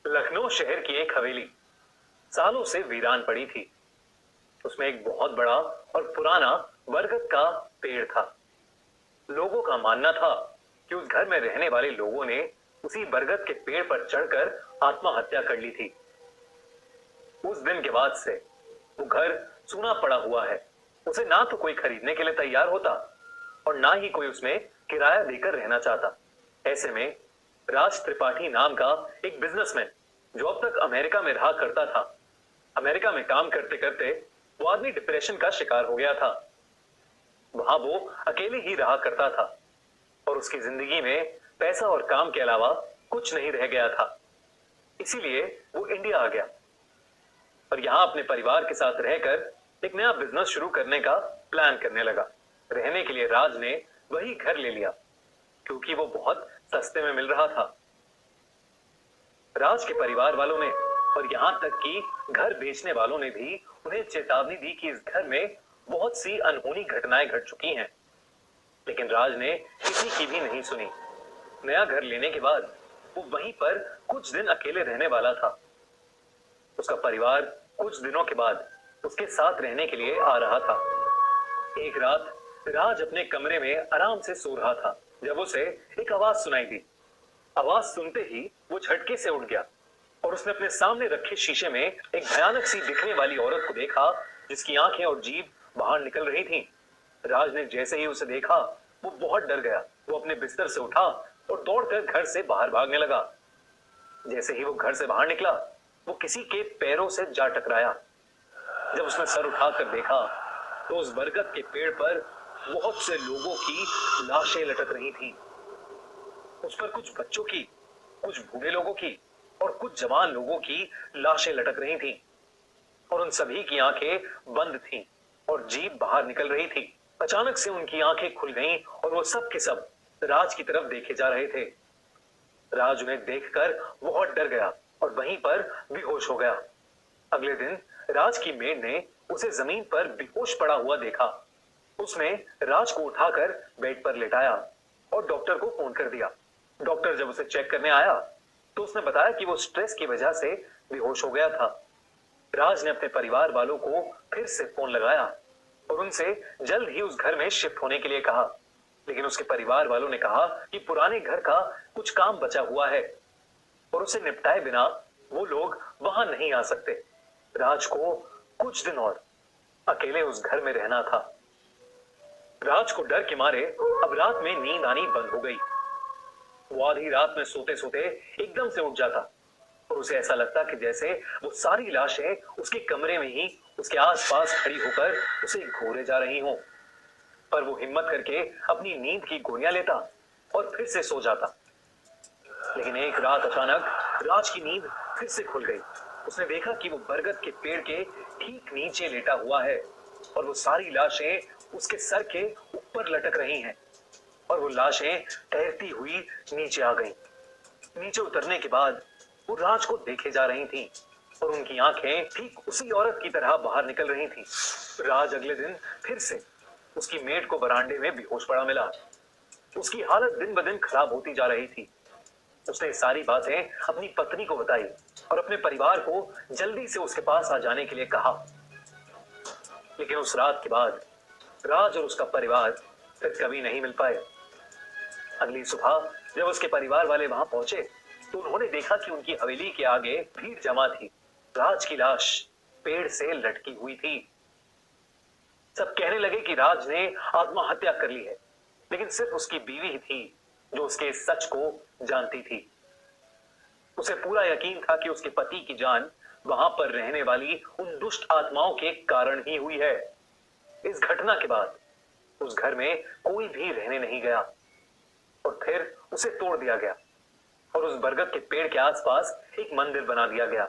लखनऊ शहर की एक हवेली सालों से वीरान पड़ी थी। उसमें एक बहुत बड़ा और पुराना बरगद का पेड़ था। लोगों का मानना था कि उस घर में रहने वाले लोगों ने उसी बरगद के पेड़ पर चढ़कर आत्महत्या कर ली थी। उस दिन के बाद से वो घर सूना पड़ा हुआ है। उसे ना तो कोई खरीदने के लिए तैयार होता और ना ही कोई उसमें किराया देकर रहना चाहता। ऐसे में राज त्रिपाठी नाम का एक बिजनेसमैन, जो अब तक अमेरिका में रहा करता था, अमेरिका में काम करते करते वो आदमी डिप्रेशन का शिकार हो गया था। वहां वो अकेले ही रहा करता था और उसकी जिंदगी में पैसा और काम के अलावा कुछ नहीं रह गया था। इसीलिए वो इंडिया आ गया और यहाँ अपने परिवार के साथ रहकर एक नया बिजनेस शुरू करने का प्लान करने लगा। रहने के लिए राज ने वही घर ले लिया क्योंकि वो बहुत सस्ते में मिल रहा था। राज के परिवार वालों ने और यहाँ तक कि घर बेचने वालों ने भी उन्हें चेतावनी दी कि इस घर में बहुत सी अनहोनी घटनाएं घट चुकी हैं, लेकिन राज ने किसी की भी नहीं सुनी। नया घर लेने के बाद वो वहीं पर कुछ दिन अकेले रहने वाला था। उसका परिवार कुछ दिनों के बाद उसके साथ रहने के लिए आ रहा था। एक रात राज अपने कमरे में आराम से सो रहा था जब उसे एक आवाज सुनाई दी। आवाज सुनते ही वो झटके से उठ गया और उसने अपने सामने रखे शीशे में एक भयानक सी दिखने वाली औरत को देखा, जिसकी आंखें और जीभ बाहर निकल रही थी। राज ने जैसे ही उसे देखा वो बहुत डर गया। वो अपने बिस्तर से उठा और दौड़कर घर से बाहर भागने लगा। जैसे ही वो घर से बाहर निकला वो किसी के पैरों से जा टकराया। जब उसने सर उठाकर देखा तो उस बरगद के पेड़ पर बहुत से लोगों की लाशें लटक रही थी। उस पर कुछ बच्चों की, कुछ बूढ़े लोगों की और कुछ जवान लोगों की लाशें लटक रही थी और उन सभी की आंखें बंद थीं और जीभ बाहर निकल रही थी। अचानक से उनकी आंखें खुल गईं और वो सब के सब राज की तरफ देखे जा रहे थे। राज उन्हें देखकर बहुत डर गया और वहीं पर बेहोश हो गया। अगले दिन राज की मेड ने उसे जमीन पर बेहोश पड़ा हुआ देखा। उसने राज को उठाकर बेड पर लेटाया और डॉक्टर को फोन कर दिया। डॉक्टर जब उसे चेक करने आया तो उसने बताया कि वो स्ट्रेस की वजह से बेहोश हो गया था। राज ने अपने परिवार वालों को फिर से फोन लगाया और उनसे जल्द ही उस घर में शिफ्ट होने के लिए कहा, लेकिन उसके परिवार वालों ने कहा कि पुराने घर का कुछ काम बचा हुआ है और उसे निपटाए बिना वो लोग वहां नहीं आ सकते। राज को कुछ दिन और अकेले उस घर में रहना था। राज को डर के मारे अब रात में नींद आनी बंद हो गई। वो आधी रात में सोते सोते एकदम से उठ जाता और उसे ऐसा लगता कि जैसे वो सारी लाशें उसके कमरे में ही उसके आसपास खड़ी होकर उसे घूरे जा रही हों। पर वो हिम्मत करके अपनी नींद की गोलियां लेता और फिर से सो जाता। लेकिन एक रात अचानक राज की नींद फिर से खुल गई। उसने देखा कि वो बरगद के पेड़ के ठीक नीचे लेटा हुआ है और वो सारी लाशें उसके सर के ऊपर लटक रही हैं और वो लाशें तैरती हुई नीचे आ गईं। नीचे उतरने के बाद वो राज को देखे जा रही थीं और उनकी आंखें ठीक उसी औरत की तरह बाहर निकल रही थीं। राज अगले दिन फिर से उसकी मेड को बरामदे में बेहोश पड़ा मिला। उसकी हालत दिन ब दिन खराब होती जा रही थी। उसने सारी बातें अपनी पत्नी को बताई और अपने परिवार को जल्दी से उसके पास आ जाने के लिए कहा। लेकिन उस रात के बाद राज और उसका परिवार फिर कभी नहीं मिल पाए। अगली सुबह जब उसके परिवार वाले वहां पहुंचे तो उन्होंने देखा कि उनकी हवेली के आगे भीड़ जमा थी। राज की लाश पेड़ से लटकी हुई थी। सब कहने लगे कि राज ने आत्महत्या कर ली है, लेकिन सिर्फ उसकी बीवी ही थी जो उसके सच को जानती थी। उसे पूरा यकीन था कि उसके पति की जान वहां पर रहने वाली उन दुष्ट आत्माओं के कारण ही हुई है। इस घटना के बाद उस घर में कोई भी रहने नहीं गया और फिर उसे तोड़ दिया गया और उस बरगद के पेड़ के आसपास एक मंदिर बना दिया गया।